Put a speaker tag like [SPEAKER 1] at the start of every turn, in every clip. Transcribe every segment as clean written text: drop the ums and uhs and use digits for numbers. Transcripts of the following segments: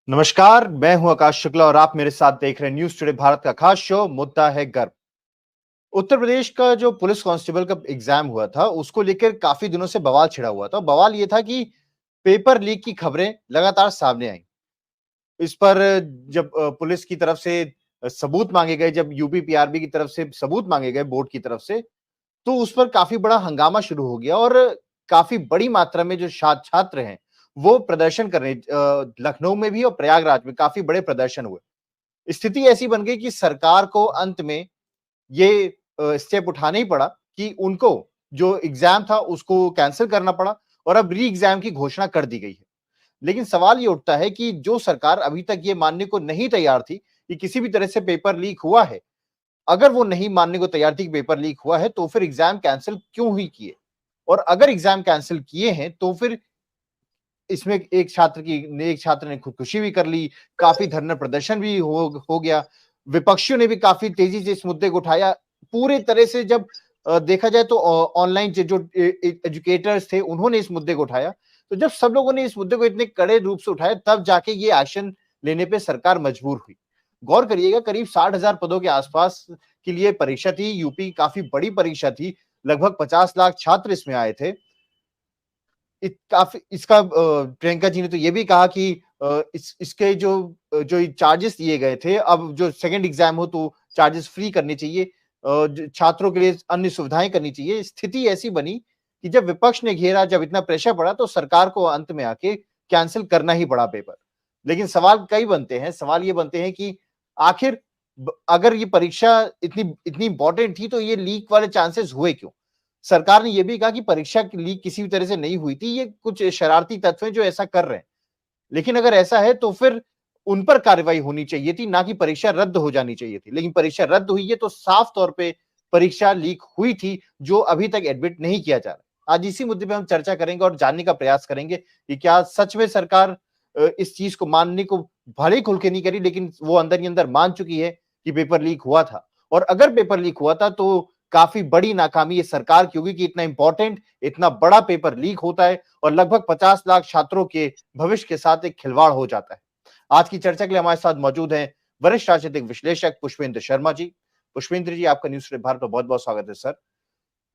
[SPEAKER 1] नमस्कार, मैं हूं आकाश शुक्ला और आप मेरे साथ देख रहे हैं न्यूज टुडे भारत का खास शो मुद्दा है गर्व। उत्तर प्रदेश का जो पुलिस कांस्टेबल का एग्जाम हुआ था, उसको लेकर काफी दिनों से बवाल छिड़ा हुआ था। बवाल ये था कि पेपर लीक की खबरें लगातार सामने आई। इस पर जब पुलिस की तरफ से सबूत मांगे गए, जब यूपी पीआरबी की तरफ से सबूत मांगे गए बोर्ड की तरफ से, तो उस पर काफी बड़ा हंगामा शुरू हो गया और काफी बड़ी मात्रा में जो छात्र हैं, वो प्रदर्शन कर रहे लखनऊ में भी और प्रयागराज में काफी बड़े प्रदर्शन हुए। स्थिति ऐसी बन गई कि सरकार को अंत में ये स्टेप उठाना ही पड़ा कि उनको जो एग्जाम था उसको कैंसिल करना पड़ा और अब री एग्जाम की घोषणा कर दी गई है। लेकिन सवाल ये उठता है कि जो सरकार अभी तक ये मानने को नहीं तैयार थी कि किसी भी तरह से पेपर लीक हुआ है, अगर वो नहीं मानने को तैयार थी कि पेपर लीक हुआ है, तो फिर एग्जाम कैंसिल क्यों ही किए? और अगर एग्जाम कैंसिल किए हैं, तो फिर इसमें एक छात्र ने खुदकुशी भी कर ली, काफ़ी धरना प्रदर्शन भी हो गया। विपक्षियों ने भी काफ़ी तेज़ी से इस मुद्दे को उठाया। पूरे तरह से जब देखा जाए तो ऑनलाइन जो एजुकेटर्स थे, उन्होंने इस मुद्दे को उठाया। तो जब सब लोगों ने इस मुद्दे को इतने कड़े रूप से उठाया, तब जाके ये एक्शन लेने पे सरकार मजबूर हुई। गौर करिएगा, करीब 60,000 पदों के आसपास के लिए परीक्षा थी। यूपी काफ़ी बड़ी परीक्षा थी। लगभग 50 लाख छात्र इसमें आए थे। काफ़ी इसका प्रियंका जी ने तो ये भी कहा कि इसके जो चार्जेस दिए गए थे, अब जो सेकंड एग्जाम हो तो चार्जेस फ्री करने चाहिए। छात्रों के लिए अन्य सुविधाएं करनी चाहिए। स्थिति ऐसी बनी कि जब विपक्ष ने घेरा, जब इतना प्रेशर पड़ा, तो सरकार को अंत में आके कैंसिल करना ही पड़ा पेपर। लेकिन सवाल कई बनते हैं। सवाल ये बनते हैं कि आखिर अगर ये परीक्षा इतनी इतनी इंपॉर्टेंट थी, तो ये लीक वाले चांसेस हुए क्यों? सरकार ने यह भी कहा कि परीक्षा लीक किसी भी तरह से नहीं हुई थी, ये कुछ शरारती तत्व हैं जो ऐसा कर रहे हैं। लेकिन अगर ऐसा है तो फिर उन पर कार्रवाई होनी चाहिए थी, ना कि परीक्षा रद्द हो जानी चाहिए थी। लेकिन परीक्षा रद्द हुई है तो साफ तौर पे परीक्षा लीक हुई थी, जो अभी तक एडमिट नहीं किया जा रहा। आज इसी मुद्दे पे हम चर्चा करेंगे और जानने का प्रयास करेंगे कि क्या सच में सरकार इस चीज को मानने को भले ही खुल के नहीं करी, लेकिन वो अंदर ही अंदर मान चुकी है कि पेपर लीक हुआ था। और अगर पेपर लीक हुआ था तो काफी बड़ी नाकामी ये सरकार की होगी कि इतना इंपॉर्टेंट, इतना बड़ा पेपर लीक होता है और लगभग 50 लाख छात्रों के भविष्य के साथ एक खिलवाड़ हो जाता है। आज की चर्चा के लिए हमारे साथ मौजूद हैं वरिष्ठ राजनीतिक विश्लेषक पुष्पेंद्र शर्मा जी। पुष्पेंद्र जी, आपका न्यूज टुडे भारत में बहुत बहुत स्वागत है सर।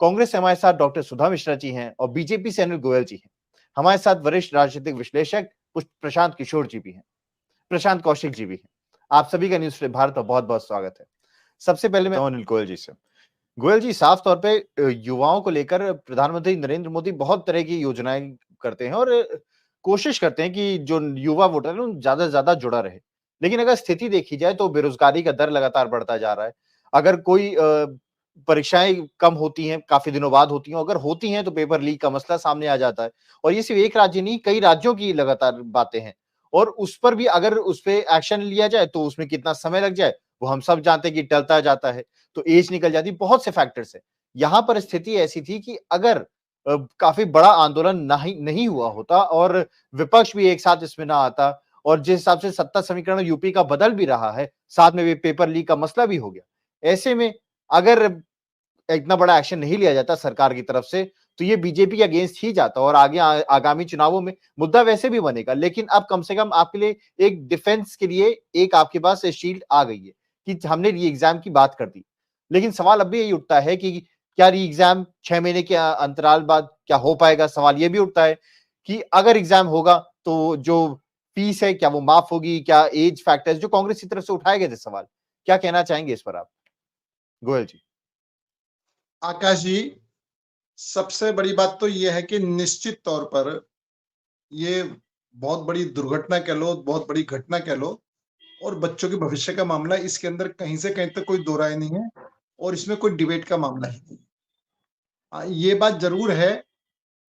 [SPEAKER 1] कांग्रेस से हमारे साथ डॉक्टर सुधा मिश्रा जी हैं और बीजेपी से अनिल गोयल जी हैं। हमारे साथ वरिष्ठ राजनीतिक विश्लेषक प्रशांत किशोर जी भी हैं, प्रशांत कौशिक जी भी हैं। आप सभी का न्यूज टुडे भारत में बहुत बहुत स्वागत है। सबसे पहले मैं अनिल गोयल जी से। गोयल जी, साफ तौर पे युवाओं को लेकर प्रधानमंत्री नरेंद्र मोदी बहुत तरह की योजनाएं करते हैं और कोशिश करते हैं कि जो युवा वोटर है ना, ज्यादा से ज्यादा जुड़ा रहे। लेकिन अगर स्थिति देखी जाए तो बेरोजगारी का दर लगातार बढ़ता जा रहा है। अगर कोई परीक्षाएं कम होती हैं, काफी दिनों बाद होती हैं, अगर होती हैं तो पेपर लीक का मसला सामने आ जाता है। और ये सिर्फ एक राज्य नहीं, कई राज्यों की लगातार बातें हैं। और उस पर भी अगर उस पर एक्शन लिया जाए तो उसमें कितना समय लग जाए, वो हम सब जानते हैं कि टलता जाता है। तो एज निकल जाती, बहुत से फैक्टर्स है। यहाँ पर स्थिति ऐसी थी कि अगर काफी बड़ा आंदोलन नहीं नहीं हुआ होता और विपक्ष भी एक साथ इसमें ना आता, और जिस हिसाब से सत्ता समीकरण यूपी का बदल भी रहा है, साथ में भी पेपर लीक का मसला भी हो गया। ऐसे में अगर इतना बड़ा एक्शन नहीं लिया जाता सरकार की तरफ से, तो ये बीजेपी के अगेंस्ट ही जाता और आगे आगामी चुनावों में मुद्दा वैसे भी बनेगा। लेकिन अब कम से कम आपके लिए एक डिफेंस के लिए एक आपके पास शील्ड आ गई है कि हमने री एग्जाम की बात कर दी। लेकिन सवाल अब भी यही उठता है कि क्या री एग्जाम 6 महीने के अंतराल बाद क्या हो पाएगा? सवाल ये भी उठता है कि अगर एग्जाम होगा तो जो फीस है क्या वो माफ होगी? क्या एज फैक्टर्स जो कांग्रेस की तरफ से उठाए गए थे सवाल, क्या कहना चाहेंगे इस पर आप? गोयल जी।
[SPEAKER 2] आकाश जी, सबसे बड़ी बात तो ये है कि निश्चित तौर पर ये बहुत बड़ी दुर्घटना कह लो, बहुत बड़ी घटना कह लो, और बच्चों के भविष्य का मामला, इसके अंदर कहीं से कहीं तक कोई दो राय नहीं है और इसमें कोई डिबेट का मामला ही नहीं। ये बात जरूर है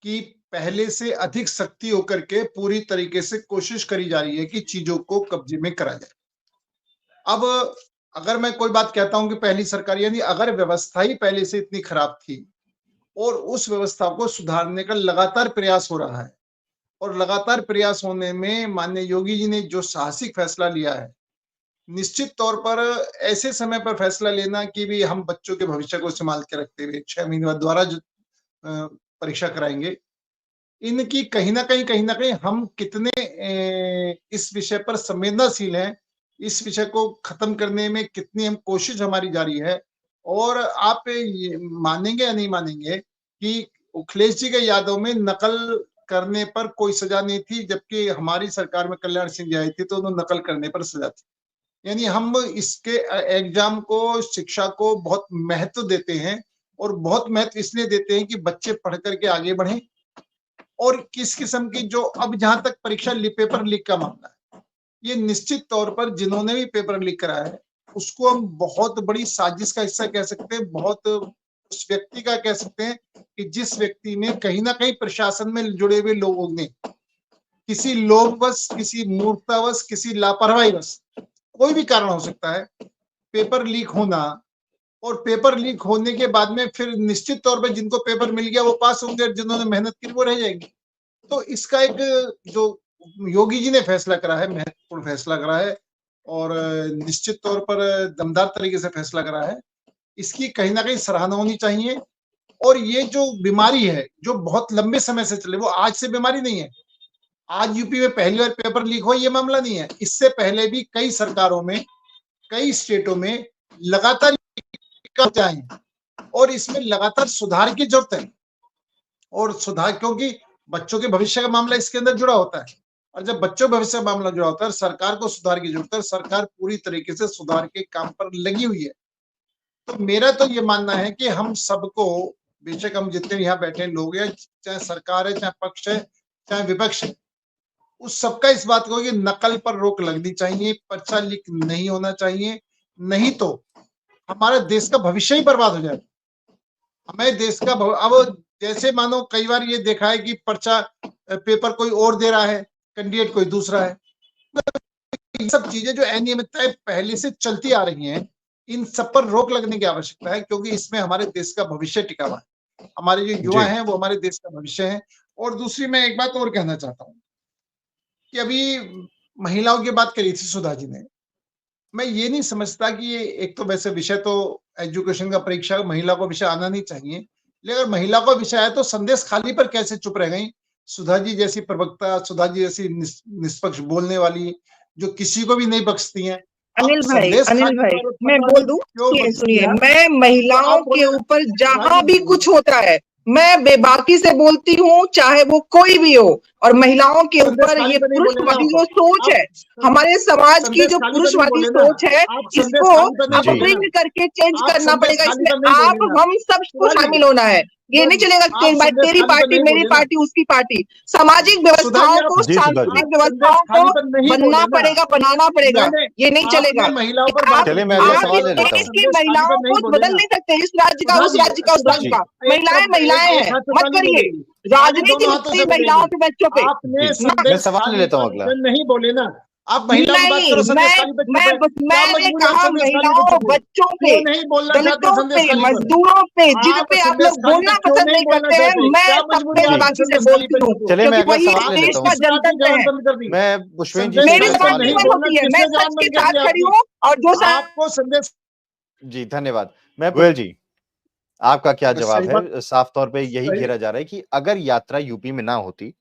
[SPEAKER 2] कि पहले से अधिक सख्ती होकर के पूरी तरीके से कोशिश करी जा रही है कि चीजों को कब्जे में करा जाए। अब अगर मैं कोई बात कहता हूं कि पहली सरकार, यानी अगर व्यवस्था ही पहले से इतनी खराब थी और उस व्यवस्था को सुधारने का लगातार प्रयास हो रहा है, और लगातार प्रयास होने में माननीय योगी जी ने जो साहसिक फैसला लिया है, निश्चित तौर पर ऐसे समय पर फैसला लेना कि भी हम बच्चों के भविष्य को संभाल के रखते हुए 6 महीने बाद दोबारा जो परीक्षा कराएंगे, इनकी कहीं ना कहीं हम कितने इस विषय पर संवेदनशील हैं, इस विषय को खत्म करने में कितनी हम कोशिश हमारी जारी है। और आप ये मानेंगे या नहीं मानेंगे कि अखिलेश जी के यादों में नकल करने पर कोई सजा नहीं थी, जबकि हमारी सरकार में कल्याण सिंह जी आई थी तो उन्हें नकल करने पर सजा थी। यानी हम इसके एग्जाम को, शिक्षा को बहुत महत्व देते हैं, और बहुत महत्व इसलिए देते हैं कि बच्चे पढ़ करके आगे बढ़ें। और किस किस्म की जो अब जहां तक परीक्षा पेपर लीक का मामला है, ये निश्चित तौर पर जिन्होंने भी पेपर लीक कराया है उसको हम बहुत बड़ी साजिश का हिस्सा कह सकते हैं, बहुत उस व्यक्ति का कह सकते हैं कि जिस व्यक्ति ने कहीं ना कहीं प्रशासन में जुड़े हुए लोगों ने किसी लोभवश, किसी मूर्खतावश, किसी लापरवाहीवश, कोई भी कारण हो सकता है, पेपर लीक होना, और पेपर लीक होने के बाद में फिर निश्चित तौर पर जिनको पेपर मिल गया वो पास होंगे, जिन्होंने मेहनत की वो रह जाएंगे। तो इसका एक जो योगी जी ने फैसला करा है, महत्वपूर्ण फैसला करा है, और निश्चित तौर पर दमदार तरीके से फैसला करा है, इसकी कहीं ना कहीं सराहना होनी चाहिए। और ये जो बीमारी है जो बहुत लंबे समय से चले, वो आज से बीमारी नहीं है, आज यूपी में पहली बार पेपर लीक हो ये मामला नहीं है, इससे पहले भी कई सरकारों में, कई स्टेटों में लगातार जाए, और इसमें लगातार सुधार की जरूरत है। और सुधार, क्योंकि बच्चों के भविष्य का मामला इसके अंदर जुड़ा होता है, और जब बच्चों भविष्य का मामला जुड़ा होता है, सरकार को सुधार की जरूरत है, सरकार पूरी तरीके से सुधार के काम पर लगी हुई है। तो मेरा तो ये मानना है कि हम सबको, बेशक हम जितने यहाँ बैठे लोग हैं, चाहे सरकार है, चाहे पक्ष है, चाहे विपक्ष है, उस सबका इस बात को कि नकल पर रोक लगनी चाहिए, पर्चा लीक नहीं होना चाहिए, नहीं तो हमारे देश का भविष्य ही बर्बाद हो जाएगा। हमें देश का अब जैसे मानो कई बार ये देखा है कि पर्चा पेपर कोई और दे रहा है, कैंडिडेट कोई दूसरा है। ये सब चीजें जो अनियमितताएं पहले से चलती आ रही हैं, इन सब पर रोक लगने की आवश्यकता है, क्योंकि इसमें हमारे देश का भविष्य टिका हुआ है, हमारे जो युवा हैं वो हमारे देश का भविष्य है। और दूसरी मैं एक बात और कहना चाहता हूँ कि अभी महिलाओं की बात करी थी सुधा जी ने, मैं ये नहीं समझता कि ये, एक तो वैसे विषय तो एजुकेशन का परीक्षा महिला को विषय आना नहीं चाहिए, लेकिन अगर महिला को विषय है तो संदेश खाली पर कैसे चुप रह गई? सुधा जी जैसी प्रवक्ता, सुधा जी जैसी निष्पक्ष बोलने वाली, जो किसी को भी नहीं बख्शती हैं,
[SPEAKER 3] अनिल भाई मैं बोल दूं, सुनिए, मैं महिलाओं के ऊपर जहां भी कुछ होता है मैं बेबाकी से बोलती हूँ, चाहे वो कोई भी हो। और महिलाओं के ऊपर ये पुरुषवादी जो सोच है, हमारे समाज की जो पुरुषवादी सोच है, इसको अब ब्रिंग करके चेंज करना पड़ेगा। इसमें आप हम सबको शामिल होना है। ये नहीं चलेगा तेरी पार्टी, मेरी पार्टी, उसकी पार्टी। सामाजिक व्यवस्थाओं को, सांस्कृतिक व्यवस्थाओं को बनना पड़ेगा, बनाना पड़ेगा। ये नहीं चलेगा। आप इस देश की महिलाओं को बदल नहीं सकते, इस राज्य का, उस राज्य का, उस राज्य का। महिलाएं महिलाएं हैं, मत करिए राजनीति होती महिलाओं के बच्चों पे।
[SPEAKER 1] मैं सवाल ले लेता हूँ अगला।
[SPEAKER 2] नहीं बोले ना आप, महिलाओं की बात करो,
[SPEAKER 3] मैंने कहा महिलाओं, बच्चों पे, दलितों पे, मजदूरों पे, जिन पे आप लोग बोलना पसंद नहीं करते हैं, मैं सब पे बाकी से बोलती हूँ,
[SPEAKER 1] चलिए मैं
[SPEAKER 3] क्योंकि
[SPEAKER 1] अगला
[SPEAKER 3] वही देश का जनतंत्र है।
[SPEAKER 1] मैं पुष्पेंद्र जी
[SPEAKER 3] मेरी जबान नहीं बंद होती है, मैं सच के साथ खड़ी हूँ। और जो
[SPEAKER 2] आपको संदेश,
[SPEAKER 1] जी धन्यवाद। मैं गोयल जी, आपका क्या जवाब है? साफ तौर पे यही घेरा जा रहा है कि अगर यात्रा यूपी में ना होती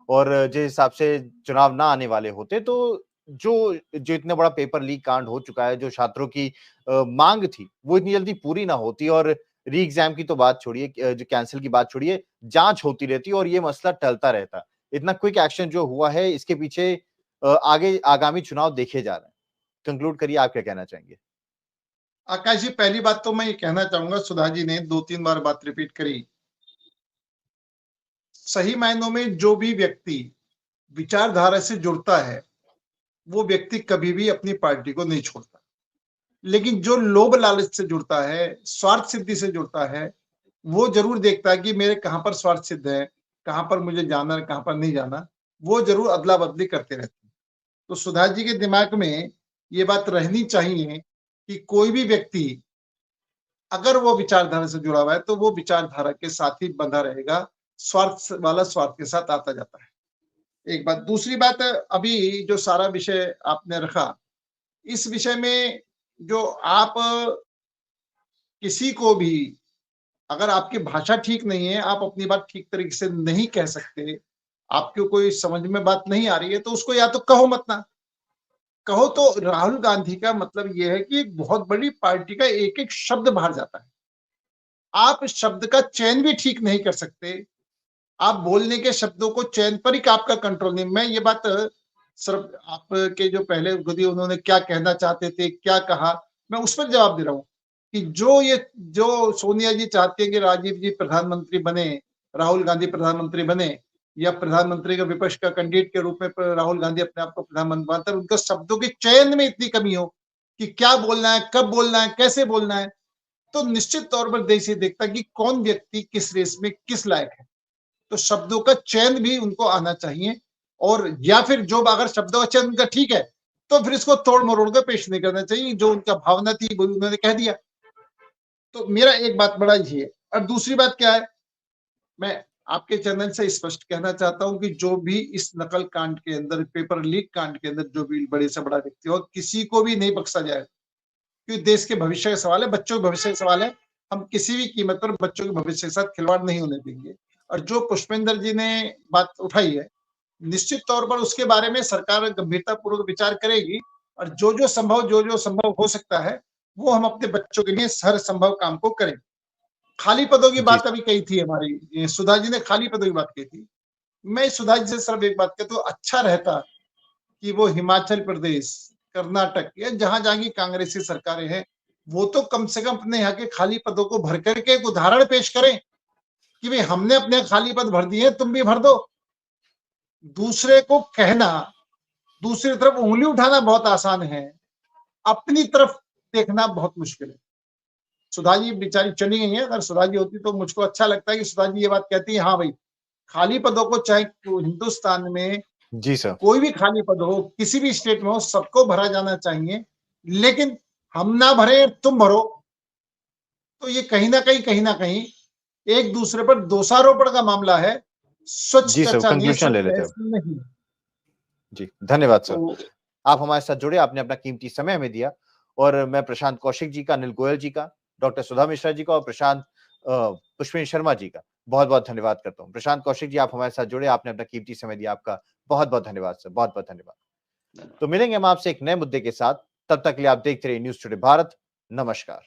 [SPEAKER 1] और जिस हिसाब से चुनाव ना आने वाले होते, तो जो इतना बड़ा पेपर लीक कांड हो चुका है, जो छात्रों की मांग थी वो इतनी जल्दी पूरी ना होती, और री एग्जाम की तो बात छोड़िए, जो कैंसिल की बात छोड़िए, जांच होती रहती और ये मसला टलता रहता। इतना क्विक एक्शन जो हुआ है, इसके पीछे आगे आगामी चुनाव देखे जा रहे हैं। कंक्लूड करिए, आप क्या कहना चाहेंगे?
[SPEAKER 2] आकाश जी, पहली बात तो मैं ये कहना चाहूंगा, सुधा जी ने 2-3 बार बात रिपीट करी। सही मायनों में जो भी व्यक्ति विचारधारा से जुड़ता है वो व्यक्ति कभी भी अपनी पार्टी को नहीं छोड़ता, लेकिन जो लोभ लालच से जुड़ता है, स्वार्थ सिद्धि से जुड़ता है, वो जरूर देखता है कि मेरे कहां पर स्वार्थ सिद्ध है, कहां पर मुझे जाना है, कहां पर नहीं जाना, वो जरूर अदला बदली करते रहते हैं। तो सुधा जी के दिमाग में ये बात रहनी चाहिए कि कोई भी व्यक्ति अगर वो विचारधारा से जुड़ा हुआ है तो वो विचारधारा के साथ ही बंधा रहेगा, स्वार्थ वाला स्वार्थ के साथ आता जाता है। एक बात। दूसरी बात, अभी जो सारा विषय आपने रखा, इस विषय में जो आप किसी को भी, अगर आपकी भाषा ठीक नहीं है, आप अपनी बात ठीक तरीके से नहीं कह सकते, आपको कोई समझ में बात नहीं आ रही है तो उसको या तो कहो मत ना कहो। तो राहुल गांधी का मतलब यह है कि एक बहुत बड़ी पार्टी का एक एक शब्द बाहर जाता है, आप इस शब्द का चयन भी ठीक नहीं कर सकते, आप बोलने के शब्दों को चयन पर ही आपका कंट्रोल नहीं। मैं ये बात सिर्फ आपके जो पहले उन्होंने क्या कहना चाहते थे, क्या कहा, मैं उस पर जवाब दे रहा हूँ कि जो सोनिया जी चाहती है कि राजीव जी प्रधानमंत्री बने, राहुल गांधी प्रधानमंत्री बने, या प्रधानमंत्री का विपक्ष का कैंडिडेट के रूप में राहुल गांधी अपने आप को प्रधानमंत्री मानते हैं, उनका शब्दों के चयन में इतनी कमी हो कि क्या बोलना है, कब बोलना है, कैसे बोलना है, तो निश्चित तौर पर देश ये देखता कि कौन व्यक्ति किस रेस में किस लायक है। तो शब्दों का चयन भी उनको आना चाहिए, और या फिर जो अगर शब्दों का चयन उनका ठीक है तो फिर इसको तोड़ मरोड़ कर पेश नहीं करना चाहिए, जो उनका भावना थी वो उन्होंने कह दिया। तो मेरा एक बात बड़ा ये है। और दूसरी बात क्या है, मैं आपके चैनल से स्पष्ट कहना चाहता हूं कि जो भी इस नकल कांड के अंदर, पेपर लीक कांड के अंदर जो भी बड़े से बड़ा व्यक्ति हो, किसी को भी नहीं बख्शा जाए, क्योंकि देश के भविष्य का सवाल है, बच्चों के भविष्य का सवाल है। हम किसी भी कीमत पर बच्चों के भविष्य के साथ खिलवाड़ नहीं होने देंगे। और जो पुष्पेंद्र जी ने बात उठाई है, निश्चित तौर पर उसके बारे में सरकार गंभीरता पूर्वक विचार करेगी, और जो संभव हो सकता है वो हम अपने बच्चों के लिए हर संभव काम को करें। खाली पदों की बात अभी कही थी हमारी सुधा जी ने, खाली पदों की बात कही थी। मैं सुधा जी से सिर्फ एक बात कहता हूँ, अच्छा रहता कि वो हिमाचल प्रदेश, कर्नाटक या जहां जहां की कांग्रेसी सरकारें हैं, वो तो कम से कम अपने यहाँ के खाली पदों को भर करके एक उदाहरण पेश करें कि भाई हमने अपने खाली पद भर दिए, तुम भी भर दो। दूसरे को कहना, दूसरी तरफ उंगली उठाना बहुत आसान है, अपनी तरफ देखना बहुत मुश्किल है। सुधा जी बेचारी चली गई है, अगर सुधा जी होती तो मुझको अच्छा लगता है कि सुधा जी ये बात कहती है, हाँ भाई खाली पदों को चाहे हिंदुस्तान में
[SPEAKER 1] जी सर,
[SPEAKER 2] कोई भी खाली पद हो, किसी भी स्टेट में हो, सबको भरा जाना चाहिए, लेकिन हम ना भरे तुम भरो, तो ये कहीं ना कहीं एक दूसरे पर दोषारोपण का मामला है, स्वच्छ
[SPEAKER 1] जी सर,
[SPEAKER 2] चर्चा नहीं है,
[SPEAKER 1] कंक्लूजन
[SPEAKER 2] स्वच्छ
[SPEAKER 1] ले लेते
[SPEAKER 2] बहस
[SPEAKER 1] हैं।
[SPEAKER 2] नहीं।
[SPEAKER 1] जी, धन्यवाद सर।
[SPEAKER 2] तो
[SPEAKER 1] आप हमारे साथ जुड़े, आपने अपना कीमती समय हमें दिया, और मैं प्रशांत कौशिक जी का, अनिल गोयल जी का, डॉक्टर सुधा मिश्रा जी का और प्रशांत पुष्पेंद्र शर्मा जी का बहुत-बहुत धन्यवाद करता हूँ। प्रशांत कौशिक जी, आप हमारे साथ जुड़े, आपने अपना कीमती समय दिया, आपका बहुत-बहुत धन्यवाद सर, बहुत-बहुत धन्यवाद। तो मिलेंगे हम आपसे एक नए मुद्दे के साथ, तब तक के लिए आप देखते रहिए न्यूज़ टुडे भारत। नमस्कार।